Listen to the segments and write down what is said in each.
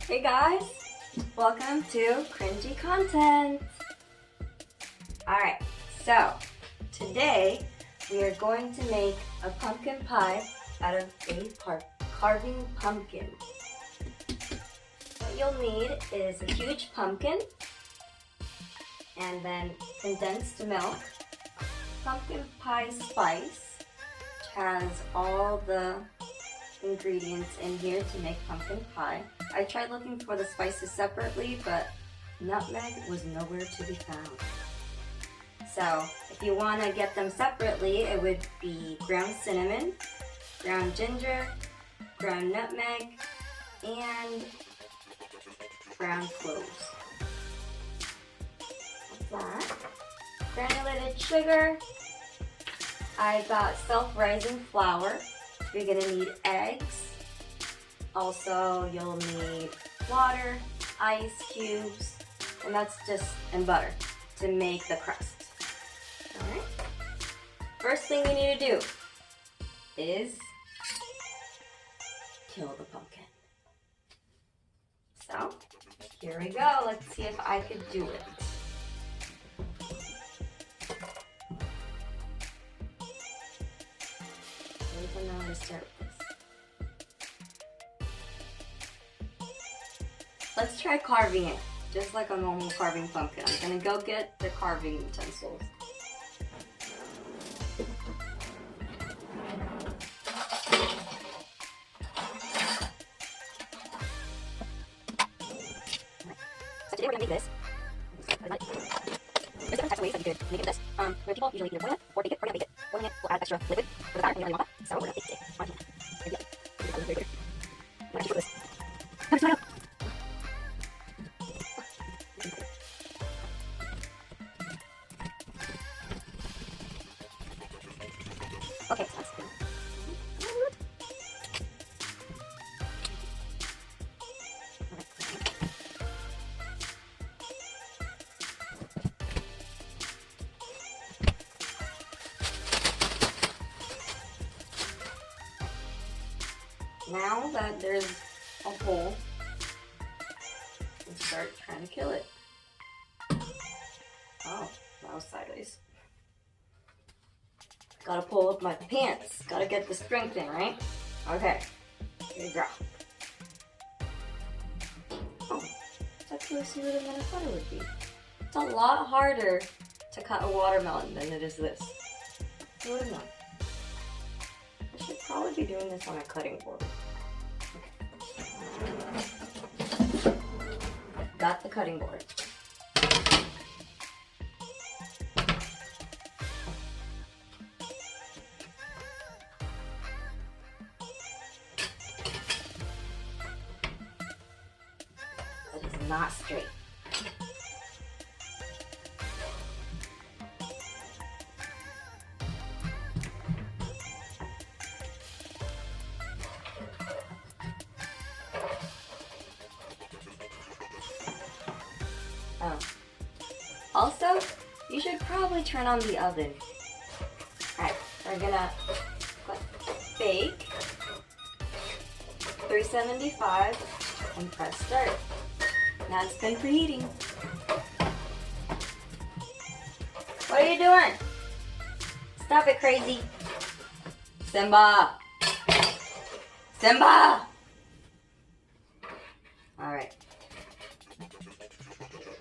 Hey guys, welcome to Cringy Content. Alright, so today we are going to make a pumpkin pie out of a carving pumpkin. What you'll need is a huge pumpkin and then condensed milk, pumpkin pie spice, which has all the ingredients in here to make pumpkin pie. I tried looking for the spices separately, but nutmeg was nowhere to be found. So if you want to get them separately, it would be ground cinnamon, ground ginger, ground nutmeg, and ground cloves. That's that. Granulated sugar. I got self-rising flour. You're gonna need eggs. Also, you'll need water, ice cubes, and butter to make the crust. Alright? First thing you need to do is kill the pumpkin. So, here we go. Let's see if I could do it. I don't know how to start with this. Let's try carving it, just like a normal carving pumpkin. I'm gonna go get the carving utensils. So today we're gonna make this. There's different types of ways that you could make it this. Where people usually either boil it or bake it. We're gonna bake it. Boiling it will add extra liquid for the batter when you really want that. So we're gonna bake it on heat. Okay, so that's good. Now that there's a hole, let's start trying to kill it. Oh, that was sideways. Gotta pull up my pants. Gotta get the strength in, right? Okay, here you go. Oh, it's actually smoother than I thought it would be. It's a lot harder to cut a watermelon than it is this. Who would have known? I should probably be doing this on a cutting board. Okay. Got the cutting board. But it's not straight. Oh. Also, you should probably turn on the oven. Alright, we're gonna bake 375 and press start. Now it's been preheating. What are you doing? Stop it, crazy. Simba! Simba! Alright.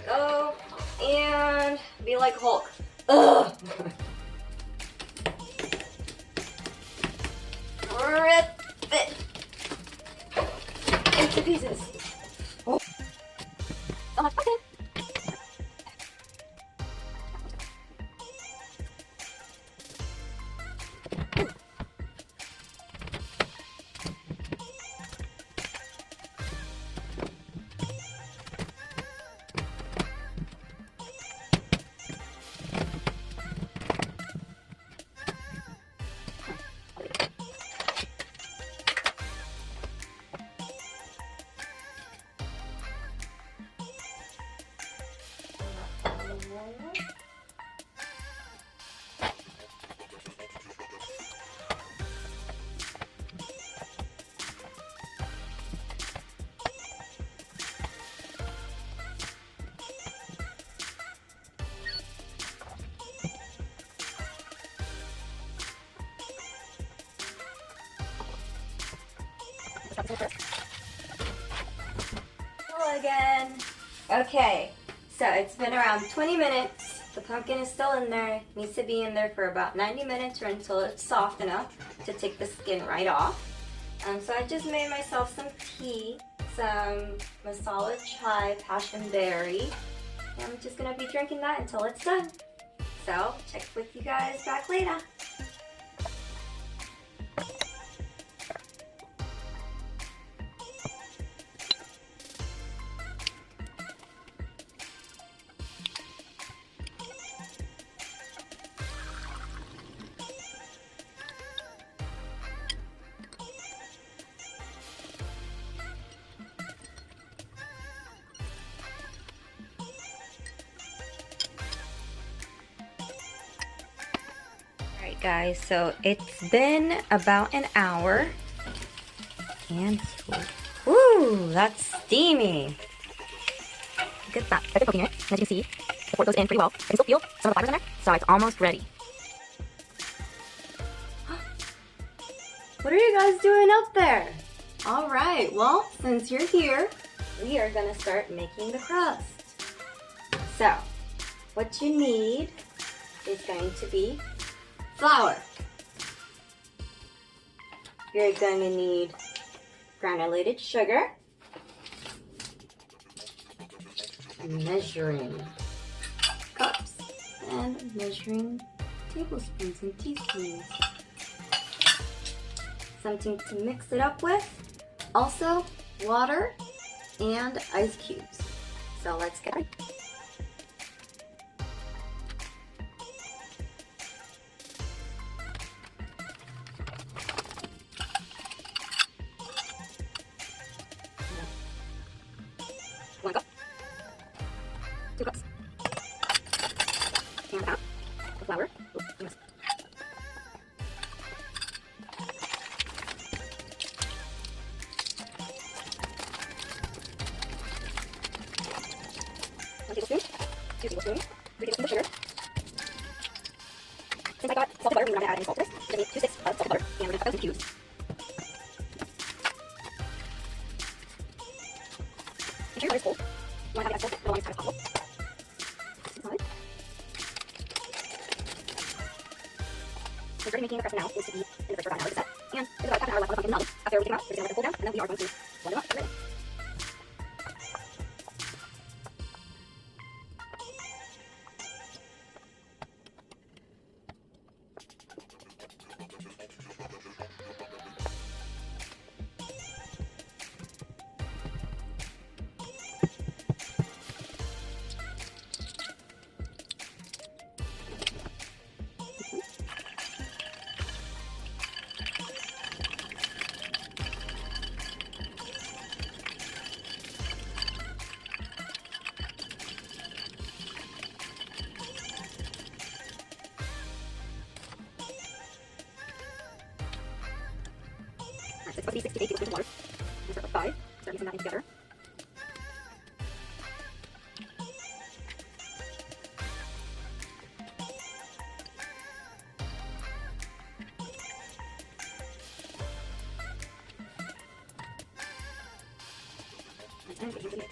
Go and be like Hulk. Ugh. Rip it into pieces. Oh. So much pumpkin. Hello again. Okay, so it's been around 20 minutes. The pumpkin is still in there. It needs to be in there for about 90 minutes or until it's soft enough to take the skin right off. So I just made myself some tea, some masala chai passion berry. And I'm just gonna be drinking that until it's done. So check with you guys back later. Alright guys, so it's been about an hour and woo, that's steamy. Look at that. I've been cooking it, as you can see, the pork goes in pretty well. I can still feel some of the fibers in there, so it's almost ready. What are you guys doing up there? Alright, well, since you're here, we are gonna start making the crust. So, what you need is going to be flour. You're going to need granulated sugar, measuring cups, and measuring tablespoons and teaspoons. Something to mix it up with. Also, water and ice cubes. So let's get it. One cup, 2 cups, and half of flour. Oops, yes. One tablespoon, 2 tablespoons, 3 tablespoons of sugar. Since I got salted butter, we're not going to add any salt to this. We're going to need 2 sticks of salted butter, and we're going to cut those in cubes. Make sure your butter is cold. You want to have it as cold for the longest time as possible. Solid. We're starting making the crust now. It needs to be in the fridge for about an hour to set. And there's about half an hour left on the pumpkin to melt. After we take them out, we're just going to let them cool down, and then we are going to blend them up and ready. It's supposed to be 6 to 8 tablespoons of water. We'll start with 5. Start mixing that in together. And put it in the mix.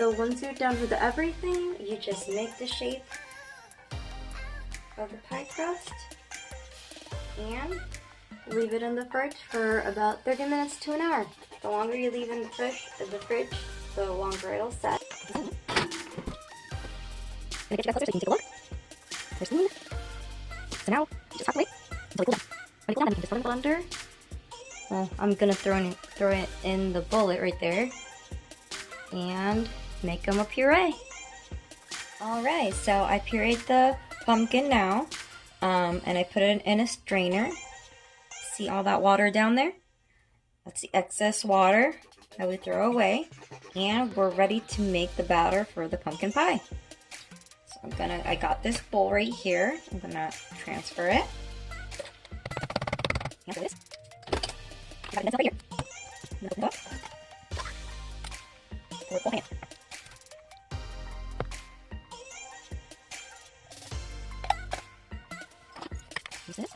So once you're done with everything, you just make the shape of the pie crust and leave it in the fridge for about 30 minutes to an hour. The longer you leave in the fridge, the longer it'll set. And get you guys closer so you can take a look. There's steam. So now, you just have to wait until it cools down. When it cools down, you can just put it in the blender. Well, I'm gonna throw it in the bullet right there and make them a puree. Alright, so I pureed the pumpkin now, and I put it in a strainer. See all that water down there? That's the excess water that we throw away. And we're ready to make the batter for the pumpkin pie. So I got this bowl right here. I'm gonna transfer it. Transfer this. I got it right here. I'm gonna open it up. Pour it full pan. Use this.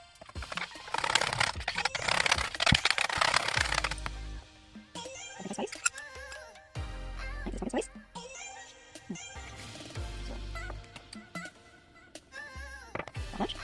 Spice. Spice. Not much.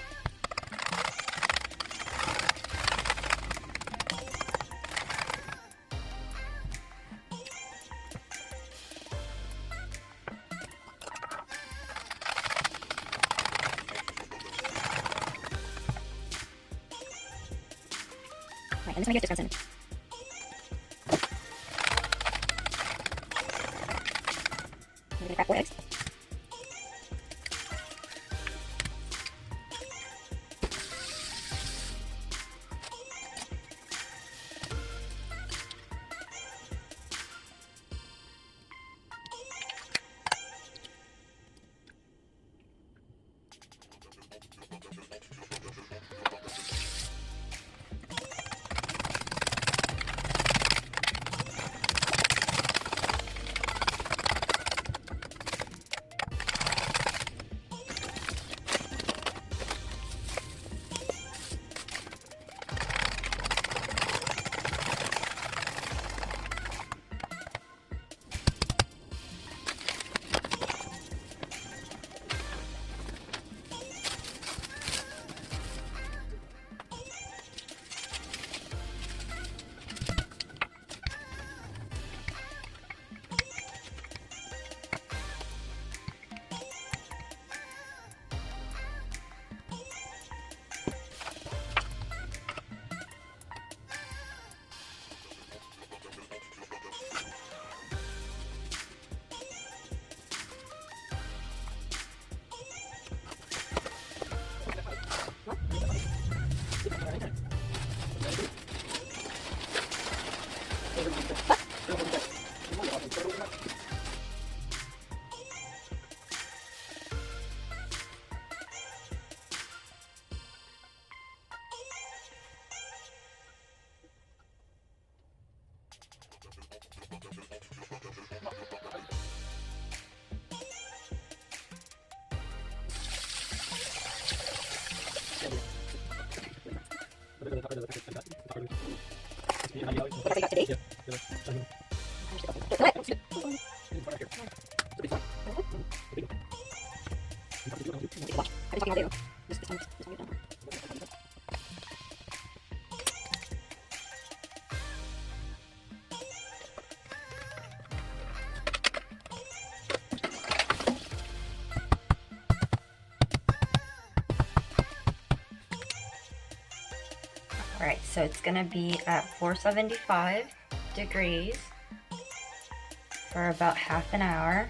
Right, and this one I guess just comes in. We're gonna crack 4 eggs. Alright, so it's gonna be at 475 degrees for about half an hour,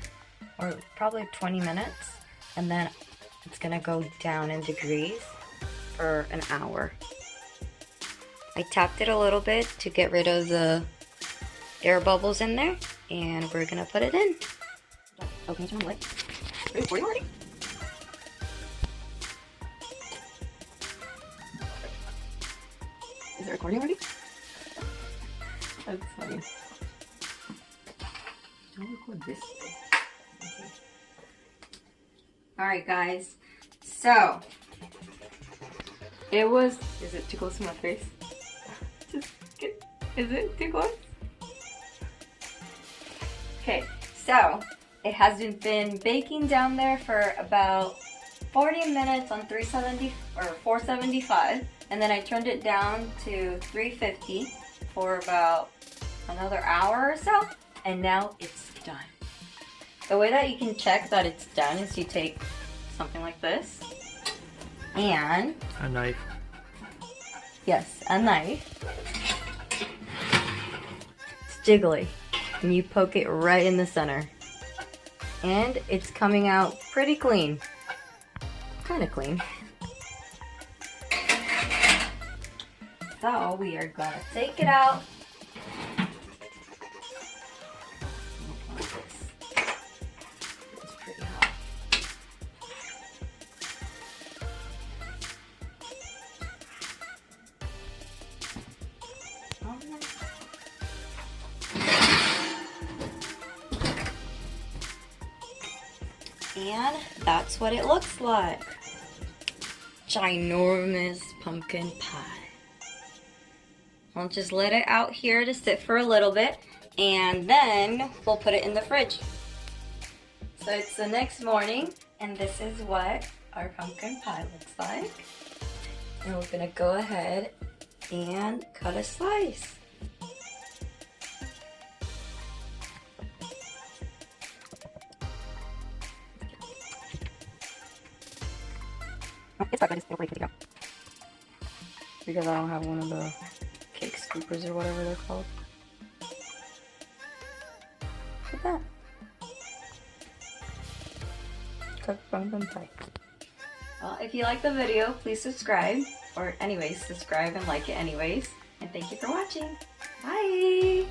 or probably 20 minutes, and then it's gonna go down in degrees for an hour. I tapped it a little bit to get rid of the air bubbles in there, and we're gonna put it in. Oh, can you turn on the light? Are you recording already? Is it recording already? That's funny. Don't record this way. Okay. Alright guys, so it was, is it too close to my face? Is it too close? Okay, so It has been baking down there for about 40 minutes on 370 or 475, and then I turned it down to 350 for about another hour or so, and now it's done. The way that you can check that it's done is you take something like this and a knife. Yes, a knife. It's jiggly, and you poke it right in the center. And it's coming out pretty clean. Kind of clean. So we are gonna take it out. It's pretty hot. And that's what it looks like. Ginormous pumpkin pie. I'll just let it out here to sit for a little bit, and then we'll put it in the fridge. So it's the next morning, and this is what our pumpkin pie looks like. And we're gonna go ahead and cut a slice. It's fine, it's pretty good to go. Because I don't have one of the cake scoopers or whatever they're called. Look at that. Cooked pumpkin pie. Well, if you like the video, please subscribe. Or anyways, subscribe and like it anyways. And thank you for watching. Bye!